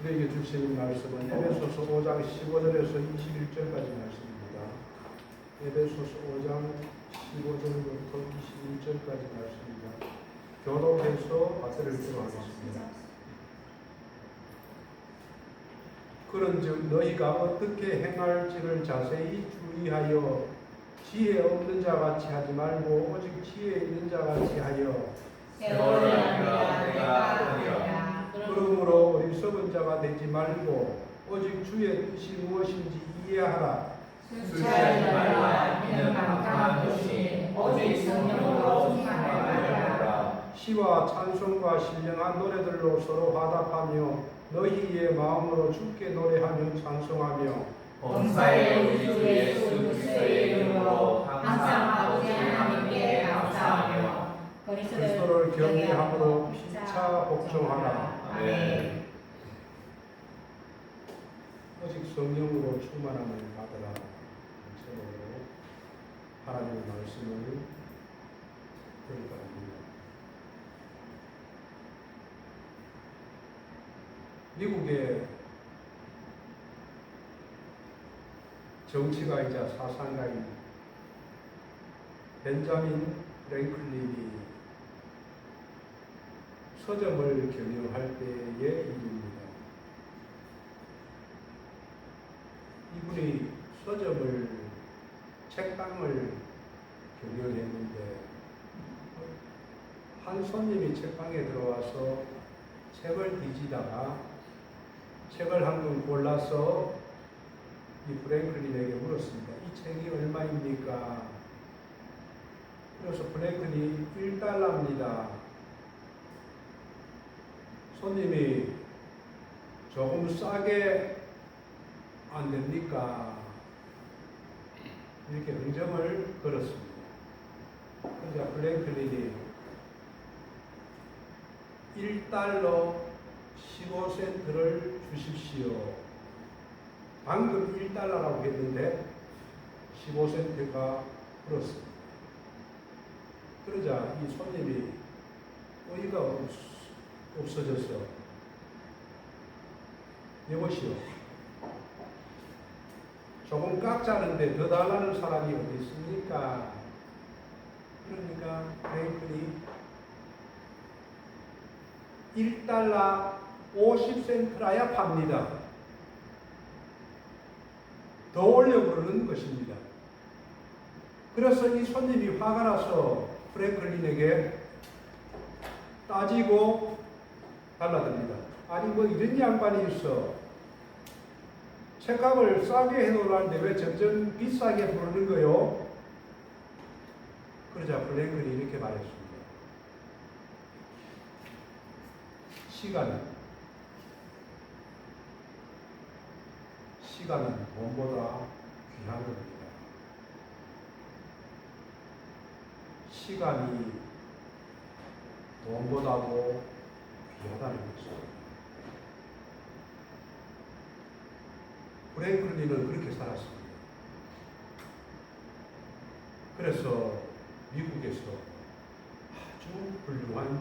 우리에게 주신 말씀은 에베소서 5장 15절에서 21절까지 말씀입니다. 에베소서 5장 15절부터 21절까지 말씀입니다. 교독해서 받들을 들어가겠습니다. 그런즉 너희가 어떻게 행할지를 자세히 주의하여 지혜 없는 자 같이 하지 말고 오직 지혜 있는 자 같이 하여 그러므로 어리석은 자가 되지 말고 오직 주의 뜻이 무엇인지 이해하라. 수치하지 말라. 이는 방탕한 것이 오직 성령으로 충만하라. 시와 찬송과 신령한 노래들로 서로 화답하며 너희의 마음으로 주께 노래하며 찬송하며 범사에 우리 주 예수 그리스도의 이름으로 항상 아버지 하나님께 감사하며 그리스도를 경외함으로 피차 복종하라. 아멘. 오직 성령으로 충만함을 받으라. 제목으로 하나님의 말씀을 들으려 합니다. 미국의 정치가이자 사상가인 벤자민 프랭클린이 서점을 경영할 때의 일입니다. 이분이 서점을, 책방을 경영했는데 한 손님이 책방에 들어와서 책을 뒤지다가 책을 한 권 골라서 이 프랭클린에게 물었습니다. 이 책이 얼마입니까? 그래서 프랭클린이 1달러입니다. 손님이 조금 싸게 안 됩니까? 이렇게 흥정을 걸었습니다. 그러자 프랭클린이 1달러 15센트를 주십시오. 방금 1달러라고 했는데 15센트가 불었습니다. 그러자 이 손님이 어이가 없어져서 여보시오, 조금 깎자는데 더 달라는 사람이 어디 있습니까? 그러니까 프랭클이 1달러 50센트라야 팝니다. 더 올려 부르는 것입니다. 그래서 이 손님이 화가 나서 프랭클린에게 따지고 달라듭니다. 아니 뭐 이런 양반이 있어. 책값을 싸게 해놓으라는데 왜 점점 비싸게 부르는 거요? 그러자 프랭클린이 이렇게 말했습니다. 시간은 돈보다 귀한 겁니다. 시간이 돈보다도 귀하다는 것입니다. 프랭클린은 그렇게 살았습니다. 그래서 미국에서 아주 훌륭한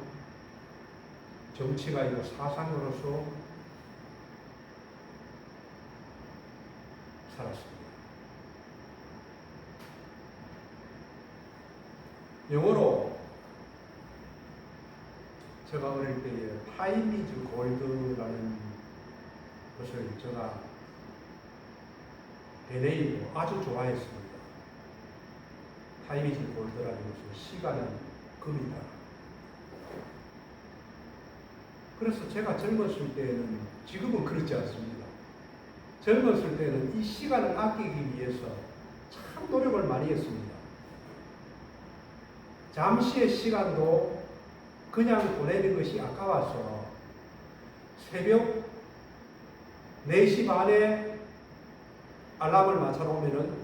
정치가이고 사상으로서 살았습니다. 영어로 제가 어릴 때에 타임 이즈 골드라는 것을 제가 되뇌이고 아주 좋아했습니다. 타임 이즈 골드라는 것은 시간은 금이다. 그래서 제가 젊었을 때는, 지금은 그렇지 않습니다. 젊었을 때는 이 시간을 아끼기 위해서 참 노력을 많이 했습니다. 잠시의 시간도 그냥 보내는 것이 아까워서 새벽 4시 반에 알람을 맞춰 놓으면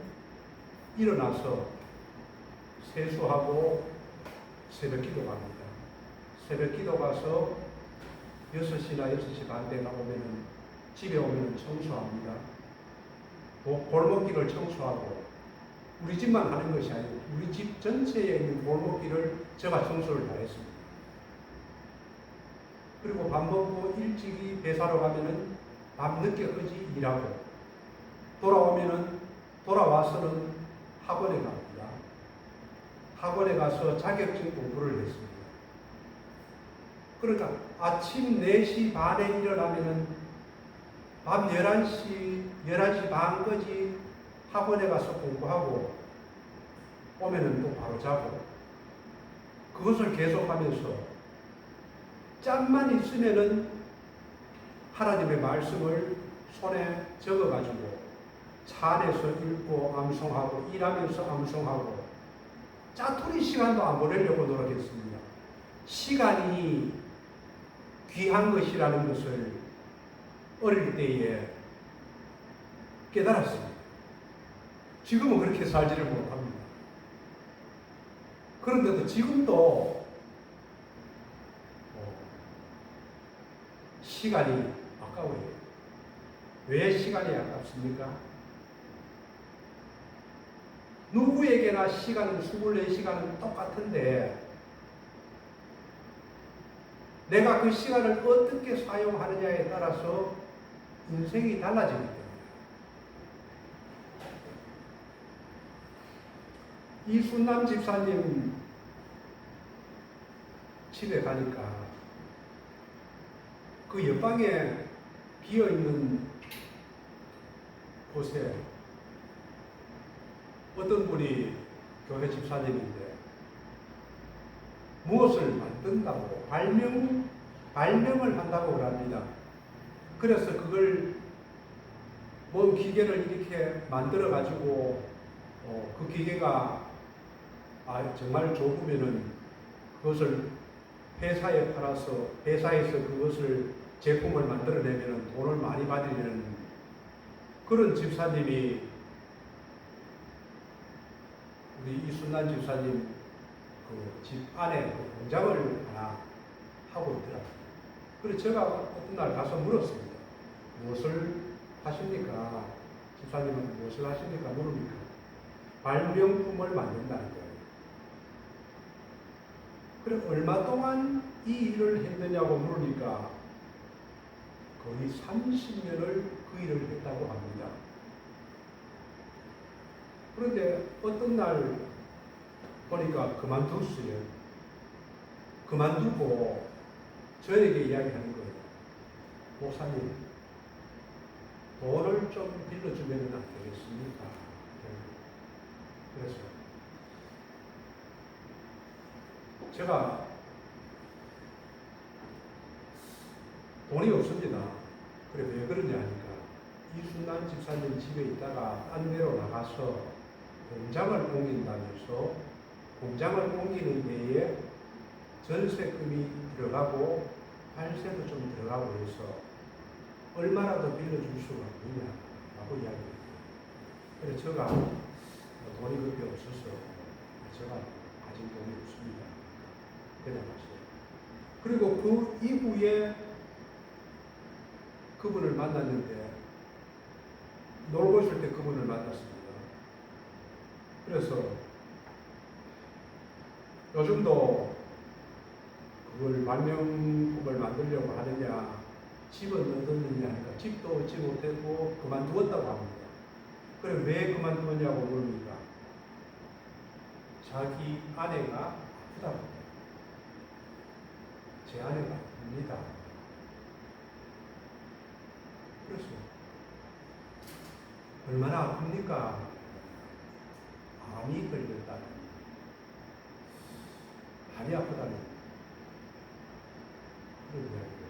일어나서 세수하고 새벽 기도 갑니다. 새벽 기도 가서 6시나 6시 반 때 나오면 집에 오면 청소합니다. 골목길을 청소하고, 우리 집만 하는 것이 아니고 우리 집 전체에 있는 골목길을 제가 청소를 다 했습니다. 그리고 밥 먹고 일찍이 회사로 가면은 밤늦게까지 일하고 돌아와서는 학원에 갑니다. 학원에 가서 자격증 공부를 했습니다. 그러니까 아침 4시 반에 일어나면은 밤 11시 반까지 학원에 가서 공부하고 오면은 또 바로 자고 그것을 계속하면서 짬만 있으면은 하나님의 말씀을 손에 적어가지고 차 안에서 읽고 암송하고 일하면서 암송하고 짜투리 시간도 안 보내려고 노력했습니다. 시간이 귀한 것이라는 것을 어릴 때에 깨달았습니다. 지금은 그렇게 살지를 못합니다. 그런데도 지금도 시간이 아까워요. 왜 시간이 아깝습니까? 누구에게나 시간은 24시간은 똑같은데 내가 그 시간을 어떻게 사용하느냐에 따라서 인생이 달라지기 때문에 이순남 집사님 집에 가니까 그 옆방에 비어있는 곳에 어떤 분이 교회 집사님인데 무엇을 만든다고 발명을 한다고 합니다. 그래서 그걸 뭔 기계를 이렇게 만들어 가지고 그 기계가 정말 좋으면은 그것을 회사에 팔아서 회사에서 그것을 제품을 만들어내면 돈을 많이 받으려는 그런 집사님이 우리 이순난 집사님 그 집 안에 그 공장을 하나 하고 있더라고요. 그래서 제가 어떤 날 가서 물었습니다. 무엇을 하십니까? 집사님은 무엇을 하십니까? 물으니까 발명품을 만든다는 거예요. 그래 얼마 동안 이 일을 했느냐고 물으니까 거의 30년을 그 일을 했다고 합니다. 그런데 어떤 날 보니까 그만뒀어요. 그만두고 저에게 이야기하는 거예요. 목사님, 돈을 좀 빌려주면 안 되겠습니까? 그래서 제가 돈이 없습니다. 그래 왜 그러냐 하니까 이순난 집사님 집에 있다가 딴 데로 나가서 공장을 옮긴다면서 공장을 옮기는 데에 전세금이 들어가고 발세도 좀 들어가고 해서 얼마나 더 빌려줄 수가 없느냐라고 이야기했어요. 그래서 제가 돈이 그렇게 없어서 제가 가진 돈이 없습니다. 그냥 갔어요. 그리고 그 이후에 그분을 만났는데 놀고 있을 때 그분을 만났습니다. 그래서 요즘도 그걸 발명품을 만들려고 하느냐 집은 얻었느냐 하니까 집도 얻지 못했고 그만두었다고 합니다. 그럼 왜 그만두었냐고 물으니까 자기 아내가 아프다고 합니다. 제 아내가 아픕니다. 그래서 얼마나 아픕니까? 암이 걸렸다는 많이 아프다는 그런 이야기를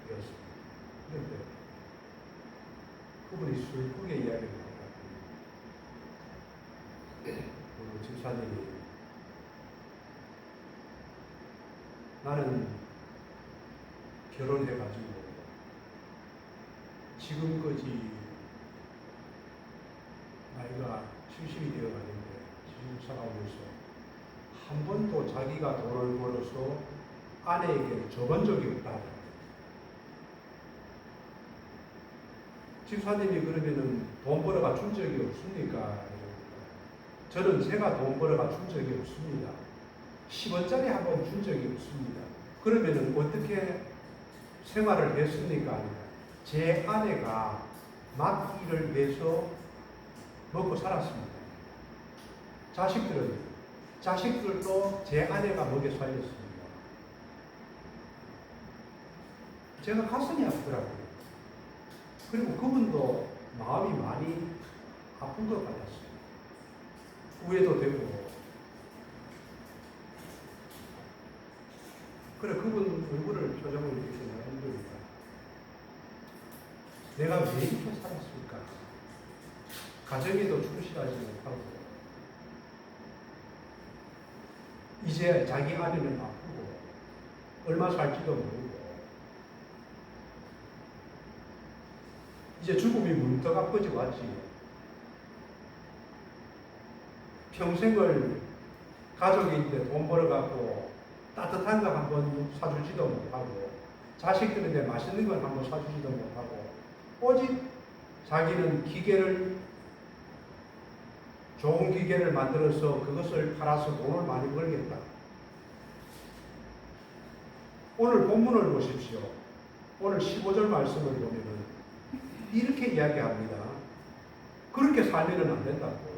드렸습니다. 그런데 그분이 슬프게 이야기를 하더라고요. 그 집사님이 나는 결혼해가지고 지금까지 나이가 70이 되어가는데 70살하면서 한 번도 자기가 돈을 벌어서 아내에게 줘본 적이 없다. 집사님이 그러면은 돈 벌어가 준 적이 없습니까? 저는 제가 돈 벌어가 준 적이 없습니다. 10원짜리 한 번 준 적이 없습니다. 그러면은 어떻게 생활을 했습니까? 제 아내가 맡기를 위해서 먹고 살았습니다. 자식들도 제 아내가 먹여 살렸습니다. 제가 가슴이 아프더라고요. 그리고 그분도 마음이 많이 아픈 것 같았어요. 후회도 되고. 그래, 그분 얼굴을 표정을 이렇게 내가 힘들니까 내가 왜 이렇게 살았을까? 가정에도 충실하지 못하고 이제 자기 아내는 아프고 얼마 살지도 모르고 이제 죽음이 문턱 앞까지 왔지. 평생을 가족인데 돈 벌어갖고 따뜻한 거 한번 사주지도 못하고 자식들한테 맛있는 걸 한번 사주지도 못하고 오직 자기는 좋은 기계를 만들어서 그것을 팔아서 돈을 많이 벌겠다. 오늘 본문을 보십시오. 오늘 15절 말씀을 보면은 이렇게 이야기합니다. 그렇게 살면은 안 된다고.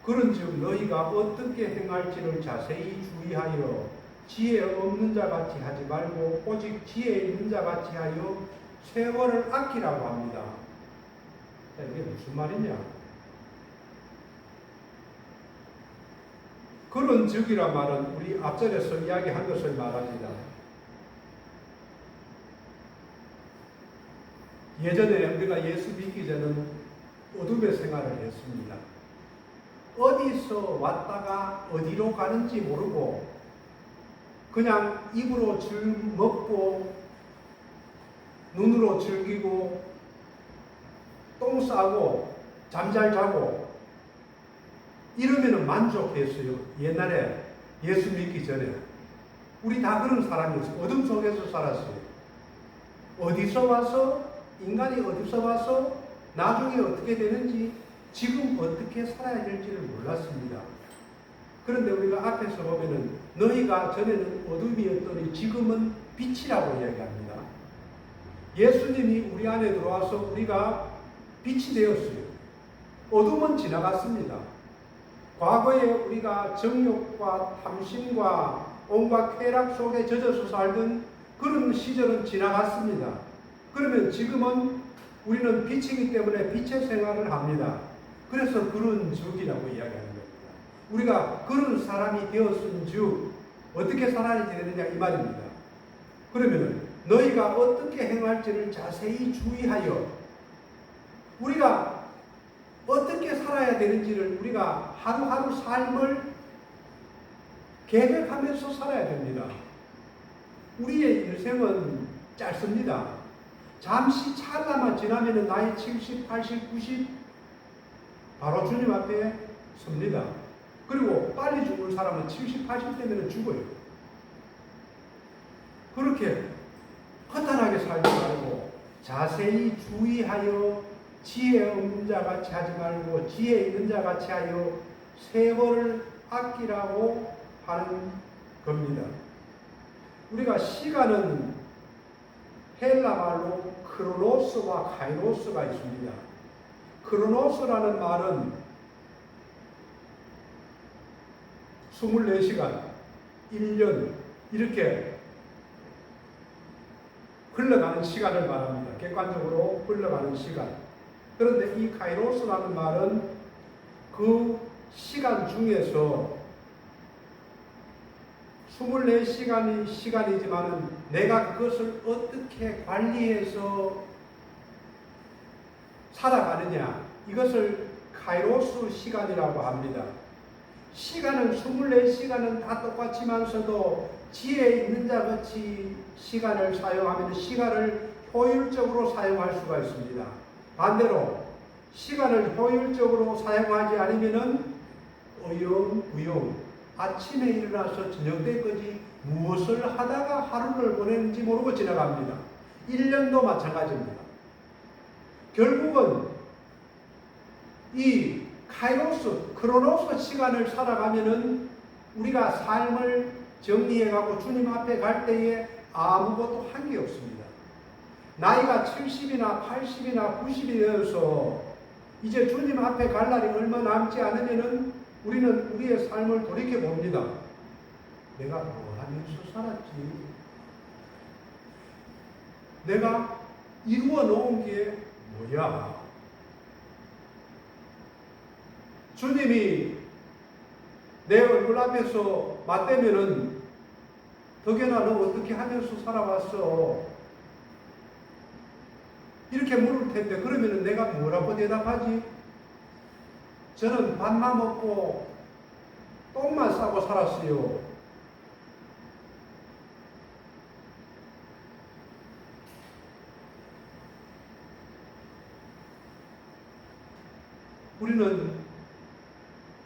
그런즉 너희가 어떻게 행할지를 자세히 주의하여 지혜 없는 자 같이 하지 말고 오직 지혜 있는 자 같이 하여 세월을 아끼라고 합니다. 자, 이게 무슨 말이냐? 그런즉이란 말은 우리 앞전에서 이야기한 것을 말합니다. 예전에 우리가 예수 믿기 전에는 어둠의 생활을 했습니다. 어디서 왔다가 어디로 가는지 모르고 그냥 입으로 먹고 눈으로 즐기고 똥 싸고 잠잘 자고 이러면 만족했어요. 옛날에 예수 믿기 전에 우리 다 그런 사람이었어요. 어둠 속에서 살았어요. 어디서 와서 인간이 어디서 와서 나중에 어떻게 되는지 지금 어떻게 살아야 될지를 몰랐습니다. 그런데 우리가 앞에서 보면은 너희가 전에는 어둠이었더니 지금은 빛이라고 이야기합니다. 예수님이 우리 안에 들어와서 우리가 빛이 되었어요. 어둠은 지나갔습니다. 과거에 우리가 정욕과 탐심과 온갖 쾌락 속에 젖어서 살던 그런 시절은 지나갔습니다. 그러면 지금은 우리는 빛이기 때문에 빛의 생활을 합니다. 그래서 그런 적이라고 이야기하는 겁니다. 우리가 그런 사람이 되었은 즉 어떻게 살아야 되느냐 이 말입니다. 그러면 너희가 어떻게 행할지를 자세히 주의하여 우리가 어떻게 살아야 되는지를 우리가 하루하루 삶을 계획하면서 살아야 됩니다. 우리의 인생은 짧습니다. 잠시 찰나만 지나면 나이 70, 80, 90 바로 주님 앞에 섭니다. 그리고 빨리 죽을 사람은 70, 80 되면 죽어요. 그렇게 허탄하게 살지 말고 자세히 주의하여 지혜 없는 자 같이 하지 말고 지혜 있는 자 같이 하여 세월을 아끼라고 하는 겁니다. 우리가 시간은 헬라 말로 크로노스와 카이로스가 있습니다. 크로노스라는 말은 24시간, 1년 이렇게 흘러가는 시간을 말합니다. 객관적으로 흘러가는 시간. 그런데 이 카이로스라는 말은 그 시간 중에서 24시간이 시간이지만 내가 그것을 어떻게 관리해서 살아가느냐 이것을 카이로스 시간이라고 합니다. 시간은 24시간은 다 똑같지만서도 지혜 있는 자 같이 시간을 사용하면 시간을 효율적으로 사용할 수가 있습니다. 반대로 시간을 효율적으로 사용하지 않으면 어영부영 아침에 일어나서 저녁 때까지 무엇을 하다가 하루를 보내는지 모르고 지나갑니다. 1년도 마찬가지입니다. 결국은 이 카이로스, 크로노스 시간을 살아가면은 우리가 삶을 정리해가고 주님 앞에 갈 때에 아무것도 한 게 없습니다. 나이가 70이나 80이나 90이 되어서 이제 주님 앞에 갈 날이 얼마 남지 않으면은 우리는 우리의 삶을 돌이켜 봅니다. 내가 뭐 하면서 살았지? 내가 이루어 놓은 게 뭐야? 주님이 내 얼굴 앞에서 맞대면은 덕현아 너 어떻게 하면서 살아왔어? 이렇게 물을 텐데 그러면은 내가 뭐라고 대답하지? 저는 밥만 먹고 똥만 싸고 살았어요. 우리는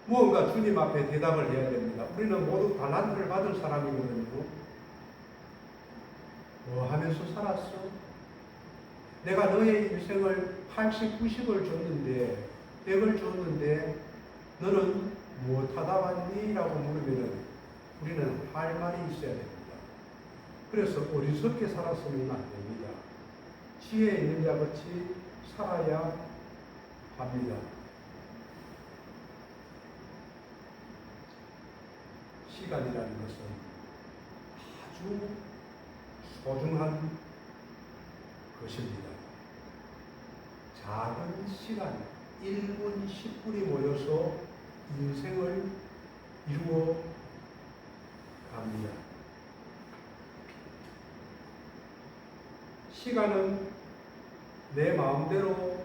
무언가 주님 앞에 대답을 해야 됩니다. 우리는 모두 달란트를 받은 사람이거든요. 뭐 하면서 살았어? 내가 너의 인생을 80, 90을 줬는데 100을 줬는데 너는 무엇하다 왔니? 라고 물으면 우리는 할 말이 있어야 됩니다. 그래서 어리석게 살았으면 안 됩니다. 지혜 있는 자같이 살아야 합니다. 시간이라는 것은 아주 소중한 것입니다. 작은 시간, 1분, 10분이 모여서 인생을 이루어 갑니다. 시간은 내 마음대로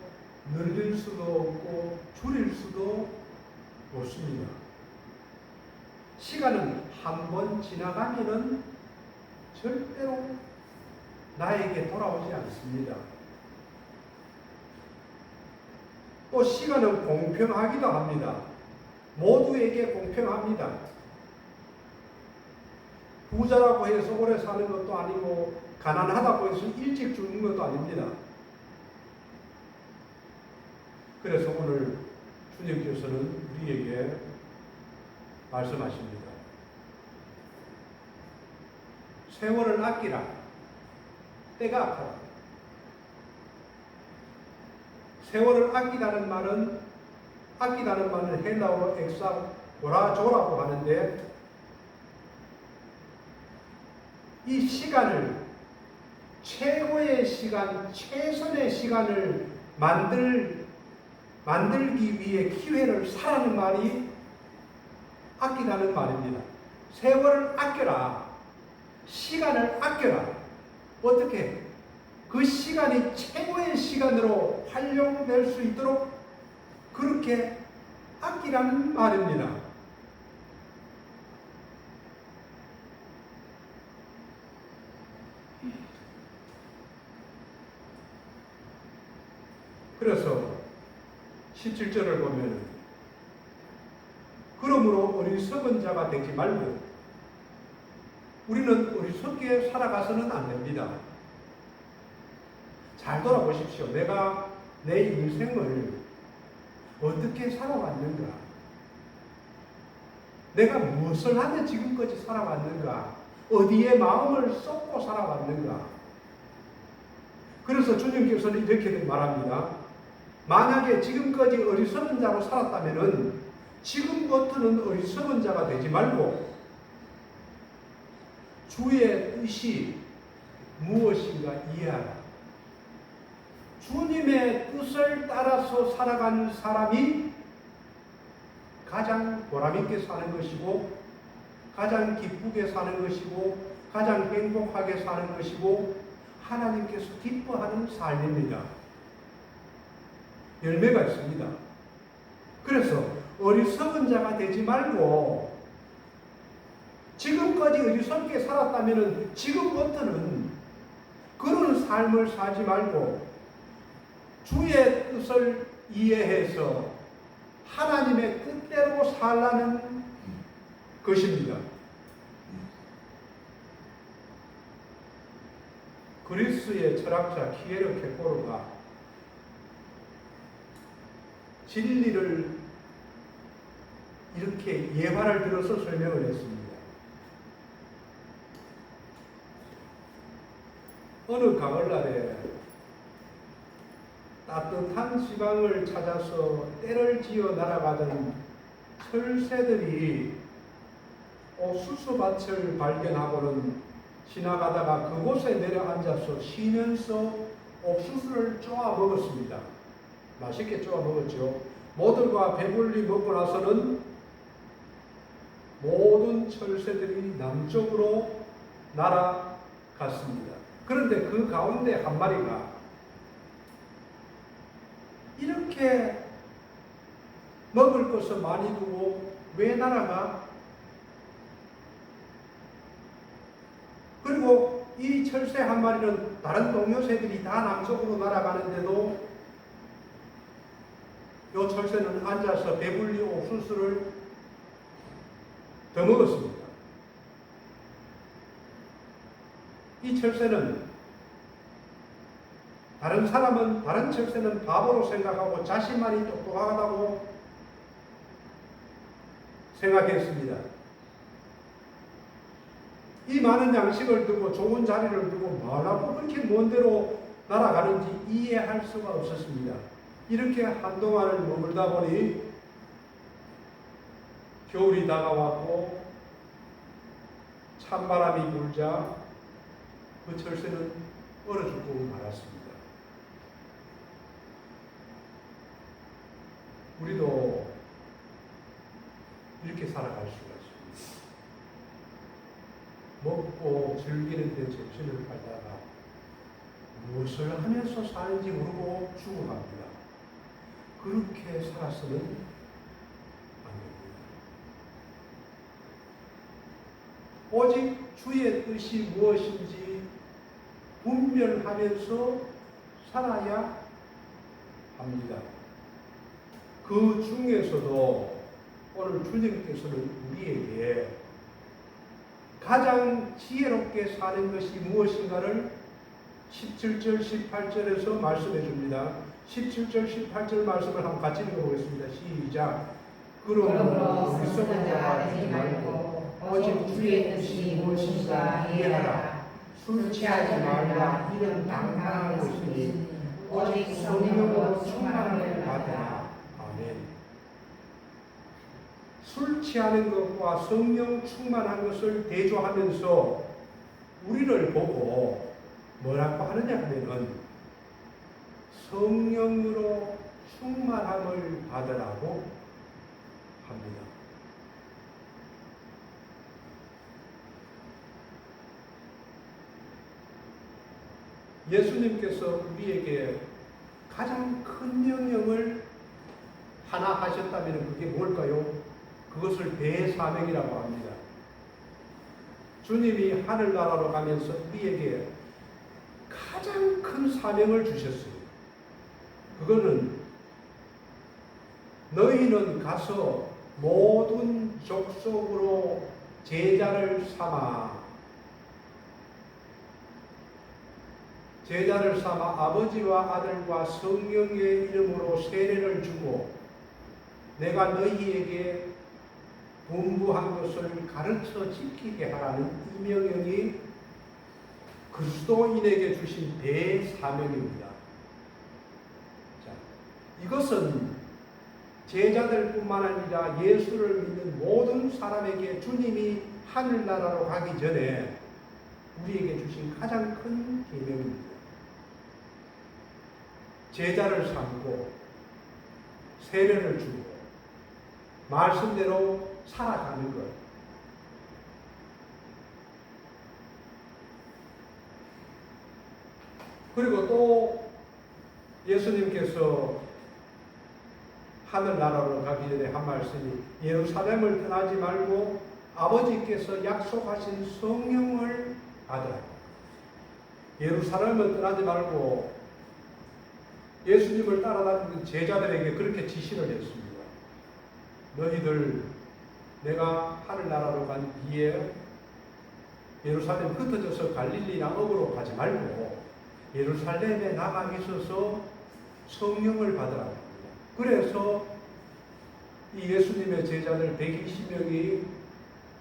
늘릴 수도 없고 줄일 수도 없습니다. 시간은 한 번 지나가면은 절대로 나에게 돌아오지 않습니다. 또 시간은 공평하기도 합니다. 모두에게 공평합니다. 부자라고 해서 오래 사는 것도 아니고 가난하다고 해서 일찍 죽는 것도 아닙니다. 그래서 오늘 주님께서는 우리에게 말씀하십니다. 세월을 아끼라. 때가 아파라. 세월을 아끼다는 말은 헬라어로 엑사고라조라고 하는데 이 시간을 최고의 시간, 최선의 시간을 만들기 위해 기회를 사라는 말이 아끼다는 말입니다. 세월을 아껴라. 시간을 아껴라. 어떻게? 그 시간이 최고의 시간으로 활용될 수 있도록 그렇게 아끼라는 말입니다. 그래서 17절을 보면 그러므로 어리석은 자가 되지 말고 우리는 어리석게 살아가서는 안 됩니다. 잘 돌아보십시오. 내가 내 인생을 어떻게 살아왔는가? 내가 무엇을 하며 지금까지 살아왔는가? 어디에 마음을 쏟고 살아왔는가? 그래서 주님께서는 이렇게 말합니다. 만약에 지금까지 어리석은 자로 살았다면 지금부터는 어리석은 자가 되지 말고 주의 뜻이 무엇인가 이해하라. 주님의 뜻을 따라서 살아가는 사람이 가장 보람있게 사는 것이고 가장 기쁘게 사는 것이고 가장 행복하게 사는 것이고 하나님께서 기뻐하는 삶입니다. 열매가 있습니다. 그래서 어리석은 자가 되지 말고 지금까지 어리석게 살았다면 지금부터는 그런 삶을 살지 말고 주의 뜻을 이해해서 하나님의 뜻대로 살라는 것입니다. 그리스의 철학자 키에르 케고르가 진리를 이렇게 예화를 들어서 설명을 했습니다. 어느 가을날에 따뜻한 지방을 찾아서 때를 지어 날아가던 철새들이 옥수수밭을 발견하고는 지나가다가 그곳에 내려앉아서 쉬면서 옥수수를 쪼아 먹었습니다. 맛있게 쪼아 먹었죠. 모두가 배불리 먹고 나서는 모든 철새들이 남쪽으로 날아갔습니다. 그런데 그 가운데 한 마리가 이렇게 먹을 것을 많이 두고 왜 날아가? 그리고 이 철새 한 마리는 다른 동료 새들이 다 남쪽으로 날아가는데도 이 철새는 앉아서 배불리 옥수수를 더 먹었습니다. 이 철새는 다른 철새는 바보로 생각하고 자신만이 똑똑하다고 생각했습니다. 이 많은 양식을 두고 좋은 자리를 두고 뭐라고 그렇게 먼 데로 날아가는지 이해할 수가 없었습니다. 이렇게 한동안을 머물다 보니 겨울이 다가왔고 찬바람이 불자 그 철새는 얼어 죽고 말았습니다. 우리도 이렇게 살아갈 수가 있습니다. 먹고 즐기는 데 정신을 팔다가 무엇을 하면서 사는지 모르고 죽어갑니다. 그렇게 살아서는 안 됩니다. 오직 주의 뜻이 무엇인지 분별하면서 살아야 합니다. 그 중에서도 오늘 주님께서는 우리에게 가장 지혜롭게 사는 것이 무엇인가를 17절, 18절에서 말씀해 줍니다. 17절, 18절 말씀을 한번 같이 읽어보겠습니다. 시작. 그러므로 불성을 하지 말고 오직 주의 뜻이 무엇인가 이해하라. 술 취하지 말라. 이는 당당한 것이니 오직 성령으로 충만함을 받으라. 아멘. 술 취하는 것과 성령 충만한 것을 대조하면서 우리를 보고 뭐라고 하느냐 하면은 성령으로 충만함을 받으라고 합니다. 예수님께서 우리에게 가장 큰 명령을 하나 하셨다면 그게 뭘까요? 그것을 대사명이라고 합니다. 주님이 하늘나라로 가면서 우리에게 가장 큰 사명을 주셨어요. 그거는 너희는 가서 모든 족속으로 제자를 삼아 아버지와 아들과 성령의 이름으로 세례를 주고 내가 너희에게 분부한 것을 가르쳐 지키게 하라는 이 명령이 그리스도인에게 주신 대사명입니다. 자, 이것은 제자들뿐만 아니라 예수를 믿는 모든 사람에게 주님이 하늘나라로 가기 전에 우리에게 주신 가장 큰 계명입니다. 제자를 삼고 세례를 주고 말씀대로 살아가는 것. 그리고 또 예수님께서 하늘나라로 가기 전에 한 말씀이 예루살렘을 떠나지 말고 아버지께서 약속하신 성령을 받으라. 예루살렘을 떠나지 말고 예수님을 따라다니는 제자들에게 그렇게 지시를 했습니다. 너희들 내가 하늘나라로 간 뒤에 예루살렘 흩어져서 갈릴리나 억으로 가지 말고 예루살렘에 나가 있어서 성령을 받으라 합니다. 그래서 이 예수님의 제자들 120명이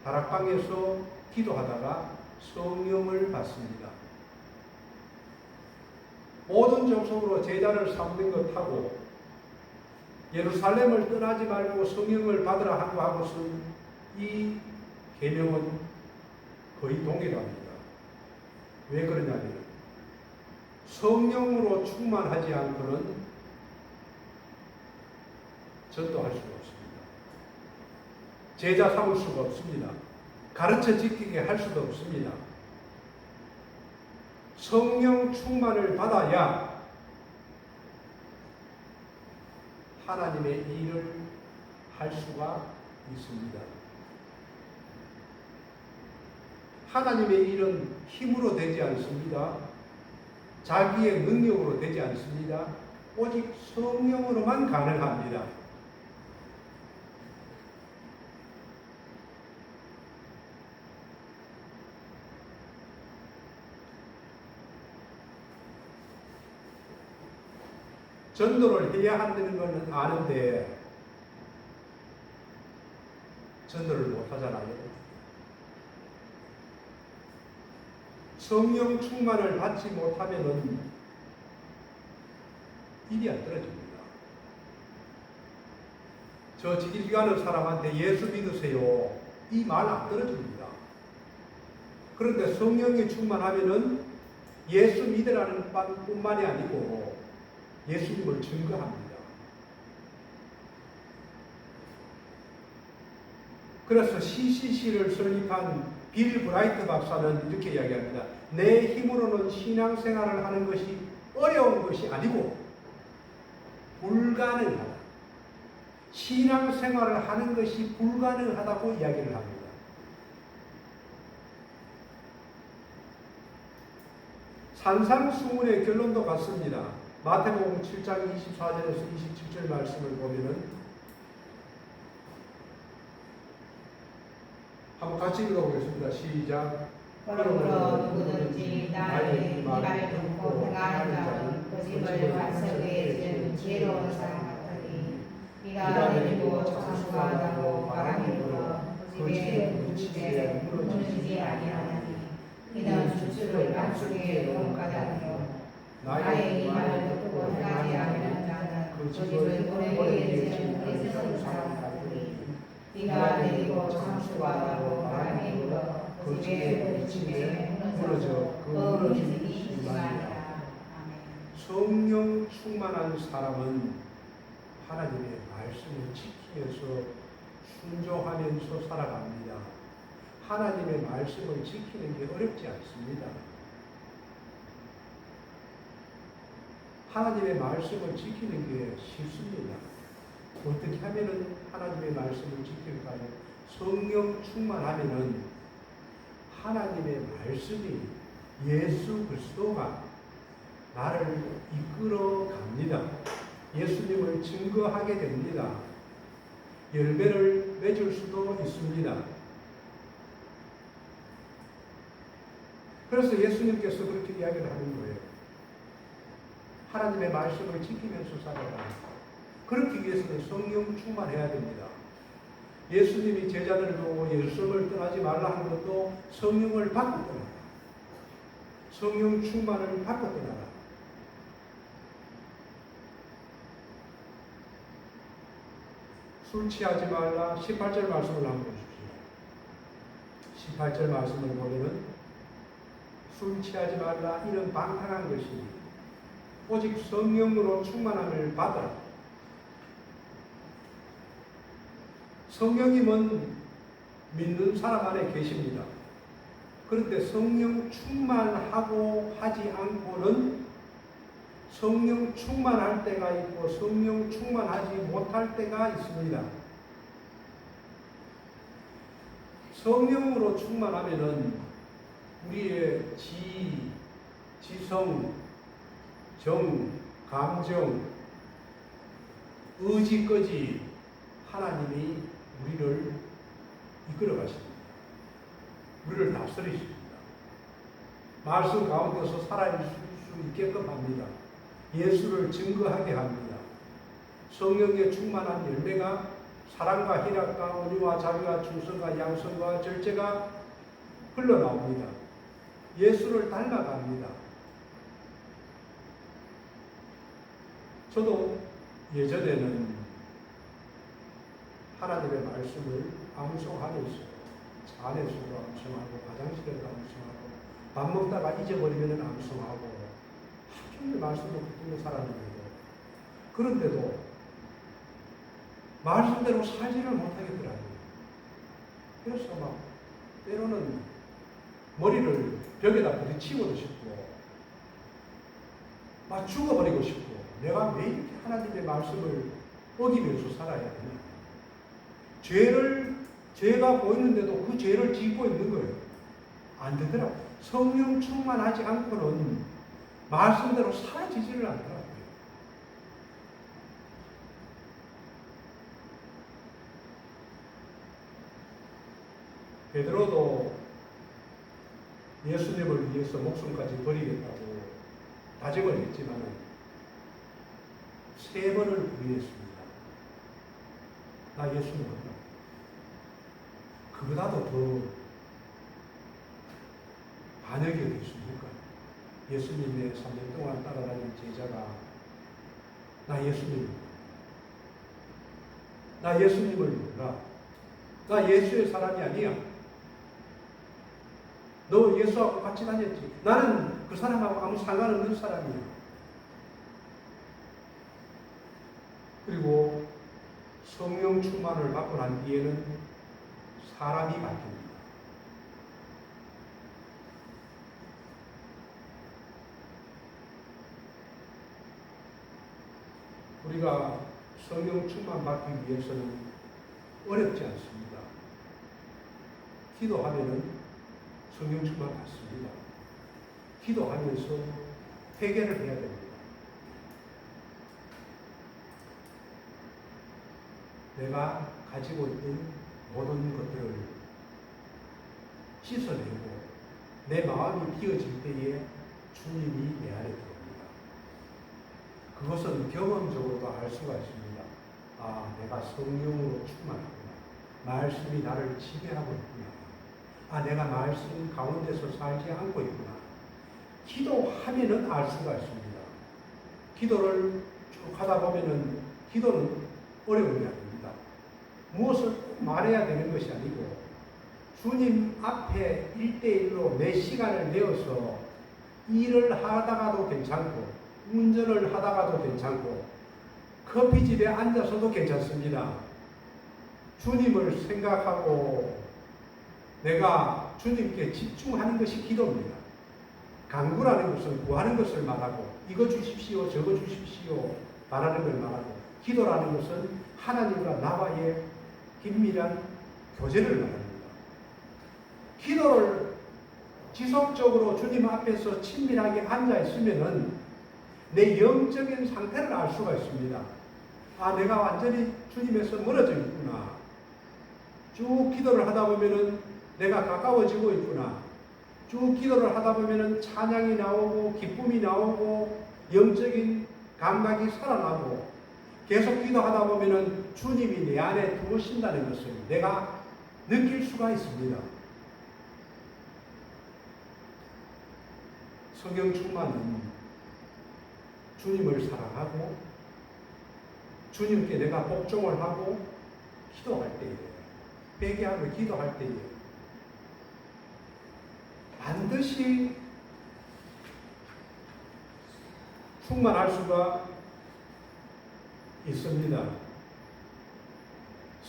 다락방에서 기도하다가 성령을 받습니다. 모든 족속으로 제자를 삼는 것하고 예루살렘을 떠나지 말고 성령을 받으라 하고 하고선 이 계명은 거의 동일합니다. 왜 그러냐면 성령으로 충만하지 않고는 전도할 수가 없습니다. 제자 삼을 수가 없습니다. 가르쳐 지키게 할 수도 없습니다. 성령 충만을 받아야 하나님의 일을 할 수가 있습니다. 하나님의 일은 힘으로 되지 않습니다. 자기의 능력으로 되지 않습니다. 오직 성령으로만 가능합니다. 전도를 해야 한다는 것은 아는데 전도를 못 하잖아요. 성령 충만을 받지 못하면은 일이 안 떨어집니다. 저 길 가는 사람한테 예수 믿으세요. 이 말 안 떨어집니다. 그런데 성령이 충만하면은 예수 믿으라는 뿐만이 아니고 예수님을 증거합니다. 그래서 CCC를 설립한 빌 브라이트 박사는 이렇게 이야기합니다. 내 힘으로는 신앙생활을 하는 것이 어려운 것이 아니고 불가능하다. 신앙생활을 하는 것이 불가능하다고 이야기를 합니다. 산상수훈의 결론도 같습니다. 마태복음 7장 24절에서 27절 말씀을 보면은 한번 같이 읽어보겠습니다. 시작. 그러므로 누구든지 나의 말을 듣고 행하는 자는 그 집을 반석에 지은 지혜로운 사람 같으니 비가 내리고 창수가 나고 바람이 불어 그 집에 부딪히되 무너지지 아니하나니 이는 주술을 반석에 놓은 까닭이요 나의 이 말을 듣고 행하지 않는 자는 그 집을 모래에 지은 어리석은 사람 같으니 비가 내리고 창수가 나고 바람이 불어 그 집에 부딪히되 무너져 그 무너짐이 심하니라. 성령 충만한 사람은 하나님의 말씀을 지키면서 순종하면서 살아갑니다. 하나님의 말씀을 지키는 게 어렵지 않습니다. 하나님의 말씀을 지키는 게 쉽습니다. 어떻게 하면은 하나님의 말씀을 지킬까요? 성령 충만하면은 하나님의 말씀이 예수 그리스도가 나를 이끌어 갑니다. 예수님을 증거하게 됩니다. 열매를 맺을 수도 있습니다. 그래서 예수님께서 그렇게 이야기를 하는 거예요. 하나님의 말씀을 지키면서 살아라. 그렇기 위해서는 성령 충만해야 됩니다. 예수님이 제자들을 보고 예루살렘을 떠나지 말라 하는 것도 성령을 받고 떠나라. 성령 충만을 받고 떠나라. 술 취하지 말라. 18절 말씀을 한번 보십시오. 18절 말씀을 보면은 술 취하지 말라. 이런 방탕한 것이 오직 성령으로 충만함을 받아라. 성령님은 믿는 사람 안에 계십니다. 그런데 성령 충만하고 하지 않고는 성령 충만할 때가 있고 성령 충만하지 못할 때가 있습니다. 성령으로 충만하면은 우리의 지성, 정, 감정, 의지까지 하나님이 우리를 이끌어 가십니다. 우리를 다스리십니다. 말씀 가운데서 살아있을 수 있게끔 합니다. 예수를 증거하게 합니다. 성령의 충만한 열매가 사랑과 희락과 온유와 자비와 충성과 양성과 절제가 흘러나옵니다. 예수를 닮아갑니다. 저도 예전에는 하나님의 말씀을 암송하면서 차 안에서도 암송하고 화장실에도 암송하고 밥 먹다가 잊어버리면 암송하고 하루 종일 말씀을 붙들고 살았는데도 그런데도 말씀대로 살지를 못하겠더라고요. 그래서 막 때로는 머리를 벽에다 부딪히고도 싶고 막 죽어버리고 싶고 내가 왜 이렇게 하나님의 말씀을 어기면서 살아야 되나. 죄가 보이는데도 그 죄를 짓고 있는 거예요. 안 되더라고요. 성령 충만하지 않고는 말씀대로 살아지지를 않더라고요. 베드로도 예수님을 위해서 목숨까지 버리겠다고 다짐을 했지만 3번을 부인했습니다. 나 예수님 만나. 그보다도 더 반역이 어딨습니까? 예수님의 3년 동안 따라다닌 제자가 나 예수님을 몰라. 나 예수의 사람이 아니야. 너 예수하고 같이 다녔지. 나는 그 사람하고 아무 상관없는 사람이야. 그리고 성령 충만을 받고 난 뒤에는 사람이 바뀝니다. 우리가 성령 충만 받기 위해서는 어렵지 않습니다. 기도하면은 성령 충만 받습니다. 기도하면서 회개를 해야 됩니다. 내가 가지고 있는 모든 것들을 씻어내고 내 마음이 비어질 때에 주님이 내 안에 들어옵니다. 그것은 경험적으로도 알 수가 있습니다. 아, 내가 성령으로 충만하구나. 말씀이 나를 지배하고 있구나. 아, 내가 말씀 가운데서 살지 않고 있구나. 기도하면은 알 수가 있습니다. 기도를 쭉 하다 보면은 기도는 어려운 게 아닙니다. 무엇을 말해야 되는 것이 아니고 주님 앞에 1대1로 내 시간을 내어서 일을 하다가도 괜찮고 운전을 하다가도 괜찮고 커피집에 앉아서도 괜찮습니다. 주님을 생각하고 내가 주님께 집중하는 것이 기도입니다. 간구라는 것은 구하는 것을 말하고 이거 주십시오 저거 주십시오 바라는 걸 말하고 기도라는 것은 하나님과 나와의 긴밀한 교제를 말합니다. 기도를 지속적으로 주님 앞에서 친밀하게 앉아 있으면은 내 영적인 상태를 알 수가 있습니다. 아, 내가 완전히 주님에서 멀어져 있구나. 쭉 기도를 하다 보면은 내가 가까워지고 있구나. 쭉 기도를 하다 보면은 찬양이 나오고 기쁨이 나오고 영적인 감각이 살아나고 계속 기도하다 보면은 주님이 내 안에 들어오신다는 것을 내가 느낄 수가 있습니다. 성령 충만은 주님을 사랑하고 주님께 내가 복종을 하고 기도할 때에 회개하고 기도할 때에 반드시 충만할 수가 있습니다.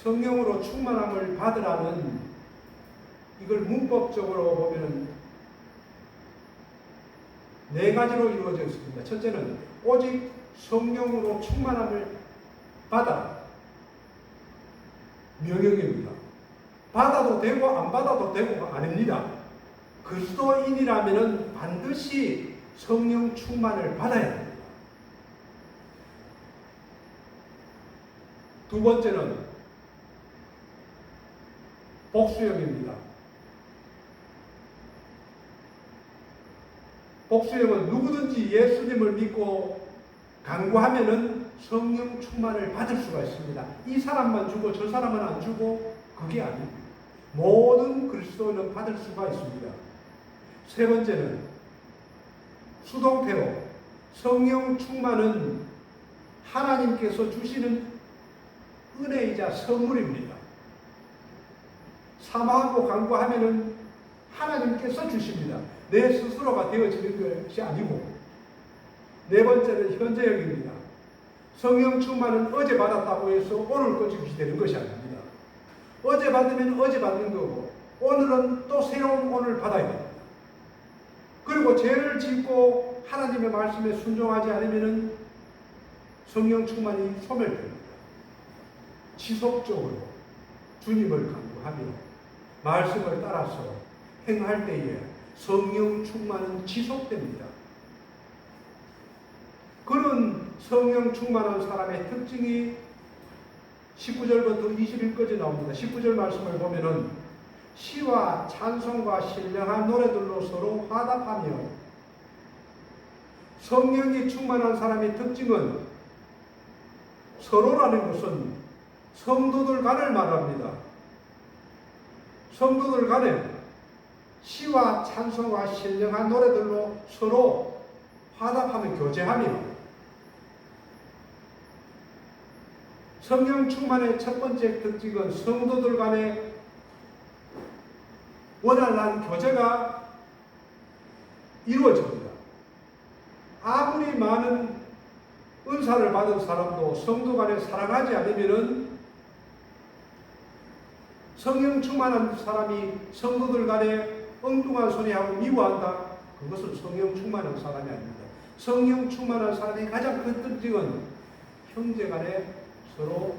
성령으로 충만함을 받으라는 이걸 문법적으로 보면 4가지로 이루어져 있습니다. 첫째는 오직 성령으로 충만함을 받아 명령입니다. 받아도 되고 안 받아도 되고가 아닙니다. 그리스도인이라면 반드시 성령 충만을 받아야 합니다. 두 번째는 복수형입니다. 복수형은 누구든지 예수님을 믿고 간구하면은 성령 충만을 받을 수가 있습니다. 이 사람만 주고 저 사람은 안 주고 그게 아닙니다. 모든 그리스도인은 받을 수가 있습니다. 세 번째는 수동태로 성령 충만은 하나님께서 주시는 은혜이자 선물입니다. 사모하고 간구하면은 하나님께서 주십니다. 내 스스로가 되어지는 것이 아니고. 네 번째는 현재형입니다. 성령 충만은 어제 받았다고 해서 오늘까지 되는 것이 아닙니다. 어제 받으면 어제 받는 거고 오늘은 또 새로운 오늘 받아야 됩니다. 그리고 죄를 짓고 하나님의 말씀에 순종하지 않으면 성령 충만이 소멸됩니다. 지속적으로 주님을 간구하며 말씀을 따라서 행할 때에 성령 충만은 지속됩니다. 그런 성령 충만한 사람의 특징이 19절부터 20일까지 나옵니다. 19절 말씀을 보면은 시와 찬송과 신령한 노래들로 서로 화답하며, 성령이 충만한 사람의 특징은 서로라는 것은 성도들 간을 말합니다. 성도들 간에 시와 찬송과 신령한 노래들로 서로 화답하며 교제하며, 성령 충만의 첫 번째 특징은 성도들 간의 원활한 교제가 이루어집니다. 아무리 많은 은사를 받은 사람도 성도 간에 사랑하지 않으면은, 성령 충만한 사람이 성도들 간에 엉뚱한 소리 하고 미워한다? 그것은 성령 충만한 사람이 아닙니다. 성령 충만한 사람의 가장 큰 특징은 형제 간에 서로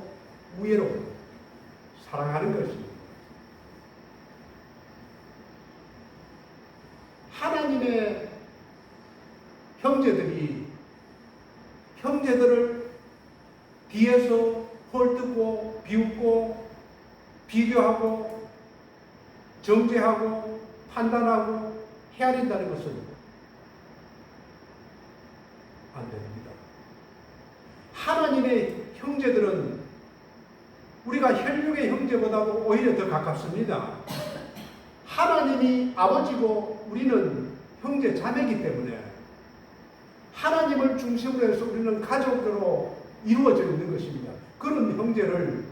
우애로 사랑하는 것입니다. 하나님의 형제들을 뒤에서 헐뜯고 비웃고 비교하고 정죄하고 판단하고 헤아린다는 것은 안 됩니다. 하나님의 형제들은 우리가 혈육의 형제보다도 오히려 더 가깝습니다. 하나님이 아버지고 우리는 형제 자매이기 때문에 하나님을 중심으로 해서 우리는 가족으로 이루어져 있는 것입니다. 그런 형제를,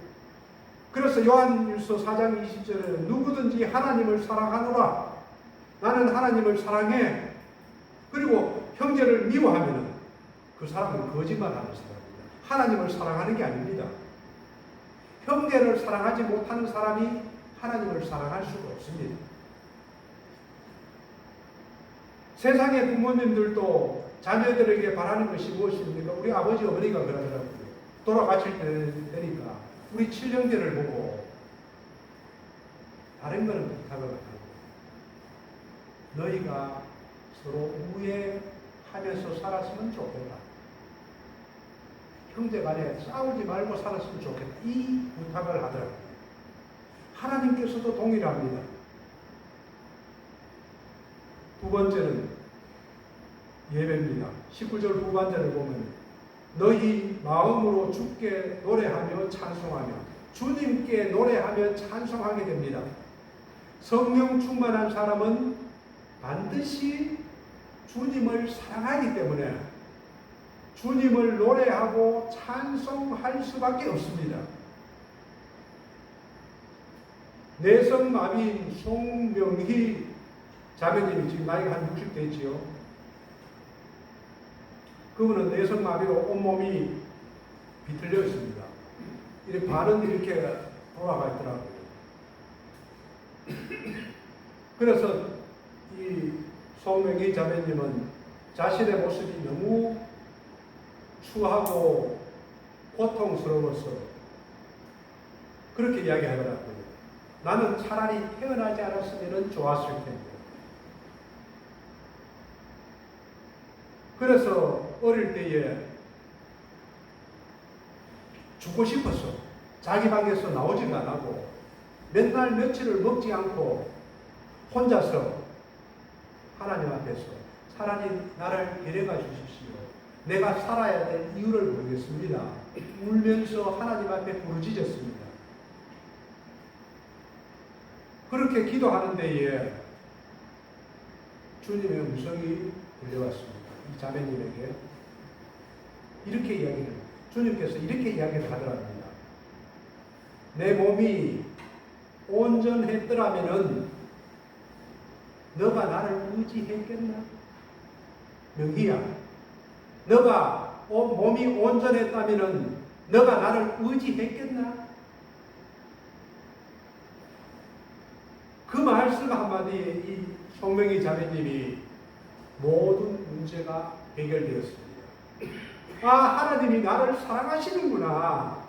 그래서 요한일서 4장 20절에 누구든지 하나님을 사랑하노라, 나는 하나님을 사랑해, 그리고 형제를 미워하면 그 사람은 거짓말하는 사람입니다. 하나님을 사랑하는 게 아닙니다. 형제를 사랑하지 못하는 사람이 하나님을 사랑할 수가 없습니다. 세상의 부모님들도 자녀들에게 바라는 것이 무엇입니까? 우리 아버지 어머니가 그러더라고요. 돌아가실 때 되니까 우리 친형제를 보고 다른 거는 부탁을 하고, 너희가 서로 우애하면서 살았으면 좋겠다. 형제 간에 싸우지 말고 살았으면 좋겠다. 이 부탁을 하더라고요. 하나님께서도 동일합니다. 두 번째는 예배입니다. 19절 후반절을 보면 너희 마음으로 주께 노래하며 찬송하며, 주님께 노래하며 찬송하게 됩니다. 성령 충만한 사람은 반드시 주님을 사랑하기 때문에 주님을 노래하고 찬송할 수밖에 없습니다. 내성마비인 송명희 자매님이 지금 나이가 한 60대지요. 그분은 내성마비로 온몸이 비틀려 있습니다. 이렇게 발은 이렇게 돌아가 있더라고요. 그래서 이 송명희 자매님은 자신의 모습이 너무 추하고 고통스러워서 그렇게 이야기하더라고요. 나는 차라리 태어나지 않았으면 좋았을 텐데. 그래서 어릴 때에 죽고 싶어서 자기 방에서 나오지가 않고 맨날 며칠을 먹지 않고 혼자서 하나님 앞에서 차라리 나를 데려가 주십시오. 내가 살아야 될 이유를 모르겠습니다. 울면서 하나님 앞에 부르짖었습니다. 그렇게 기도하는 데에 주님의 음성이 들려왔습니다. 이 자매님에게 이렇게 이야기를, 주님께서 이렇게 이야기를 하더랍니다. 내 몸이 온전했더라면은 너가 나를 의지했겠나? 명희야, 너가 몸이 온전했다면은 너가 나를 의지했겠나? 그 말씀 한마디에 이 송명희 자매님이 모든 문제가 해결되었습니다. 아, 하나님이 나를 사랑하시는구나.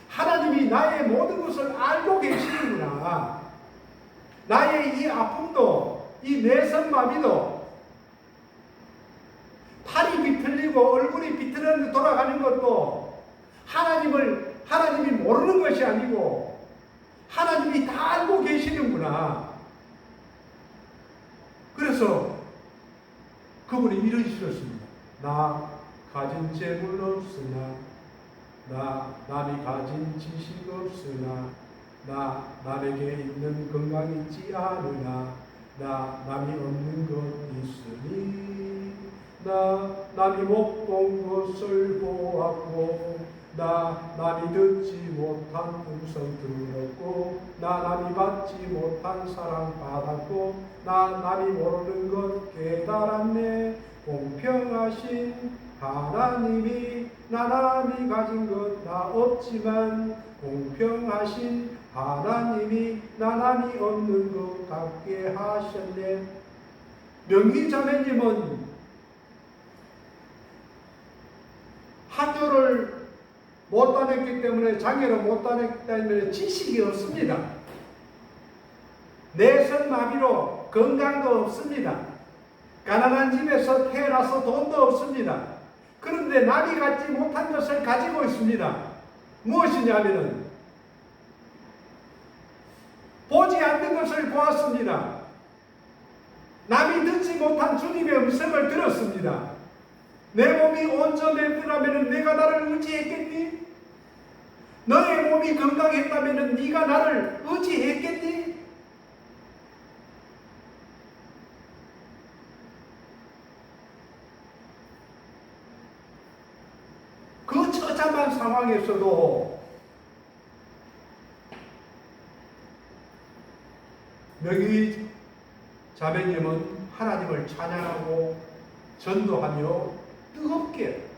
하나님이 나의 모든 것을 알고 계시는구나. 나의 이 아픔도, 이 내성마비도, 팔이 비틀리고 얼굴이 비틀어져 돌아가는 것도 하나님이 모르는 것이 아니고 하나님이 다 알고 계시는구나. 그래서 그분이 이런 식이었습니다. 나 가진 재물 없으나, 나 남이 가진 지식 없으나, 나 남에게 있는 건강 있지 않으나, 나 남이 없는 것 있으니, 나 남이 못 본 것을 보았고, 나 남이 듣지 못한 음성 들었고, 나 남이 받지 못한 사랑 받았고, 나 남이 모르는 것 깨달았네. 공평하신 하나님이 나 남이 가진 것 나 없지만, 공평하신 하나님이 나 남이 없는 것 같게 하셨네. 명희 자매님은 학교를 못 다녔기 때문에, 장애를 못 다녔기 때문에 지식이 없습니다. 내성마비로 건강도 없습니다. 가난한 집에서 태어나서 돈도 없습니다. 그런데 남이 갖지 못한 것을 가지고 있습니다. 무엇이냐면은 보지 않는 것을 보았습니다. 남이 듣지 못한 주님의 음성을 들었습니다. 내 몸이 온전했더라면 내가 나를 의지했겠니? 너의 몸이 건강했다면 네가 나를 의지했겠니? 그 처참한 상황에서도 명희 자매님은 하나님을 찬양하고 전도하며 뜨겁게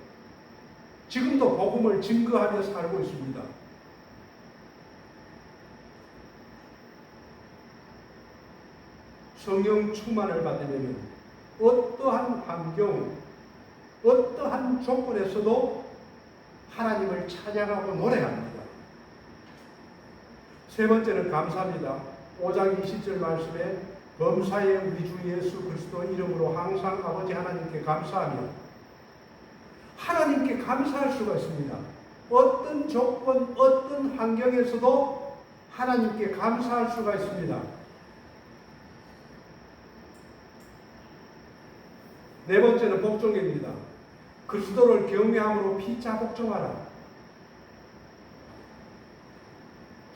지금도 복음을 증거하며 살고 있습니다. 성령 충만을 받으면 어떠한 환경, 어떠한 조건에서도 하나님을 찬양하고 노래합니다. 세 번째는 감사합니다. 5장 20절 말씀에 범사에 우리 주 예수 그리스도 이름으로 항상 아버지 하나님께 감사하며, 하나님께 감사할 수가 있습니다. 어떤 조건, 어떤 환경에서도 하나님께 감사할 수가 있습니다. 네 번째는 복종입니다. 그리스도를 경외함으로 피차 복종하라.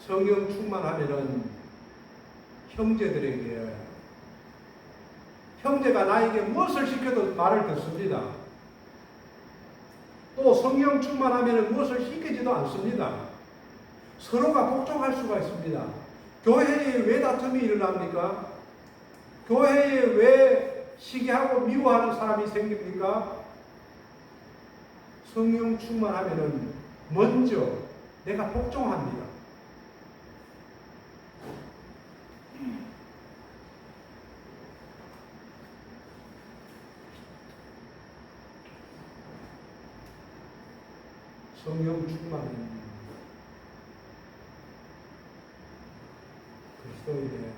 성령 충만하면은 형제들에게, 형제가 나에게 무엇을 시켜도 말을 듣습니다. 또 성령 충만하면 무엇을 시키지도 않습니다. 서로가 복종할 수가 있습니다. 교회에 왜 다툼이 일어납니까? 교회에 왜 시기하고 미워하는 사람이 생깁니까? 성령 충만하면 먼저 내가 복종합니다. 성령 충만은 그리스도인의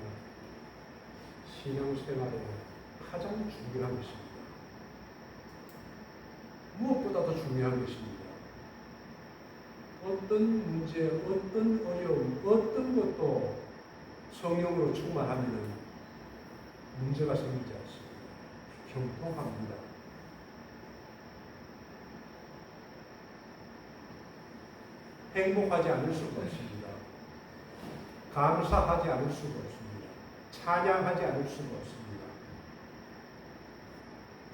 신앙생활에 가장 중요한 것입니다. 무엇보다도 중요한 것입니다. 어떤 문제, 어떤 어려움, 어떤 것도 성령으로 충만하면 문제가 생기지 않습니다. 형통합니다. 행복하지 않을 수가 없습니다. 감사하지 않을 수가 없습니다. 찬양하지 않을 수가 없습니다.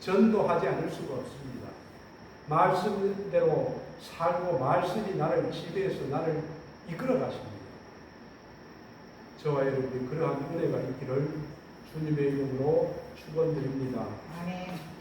전도하지 않을 수가 없습니다. 말씀대로 살고 말씀이 나를 지배해서 나를 이끌어 가십니다. 저와 여러분이 그러한 은혜가 있기를 주님의 이름으로 축원드립니다. 아멘.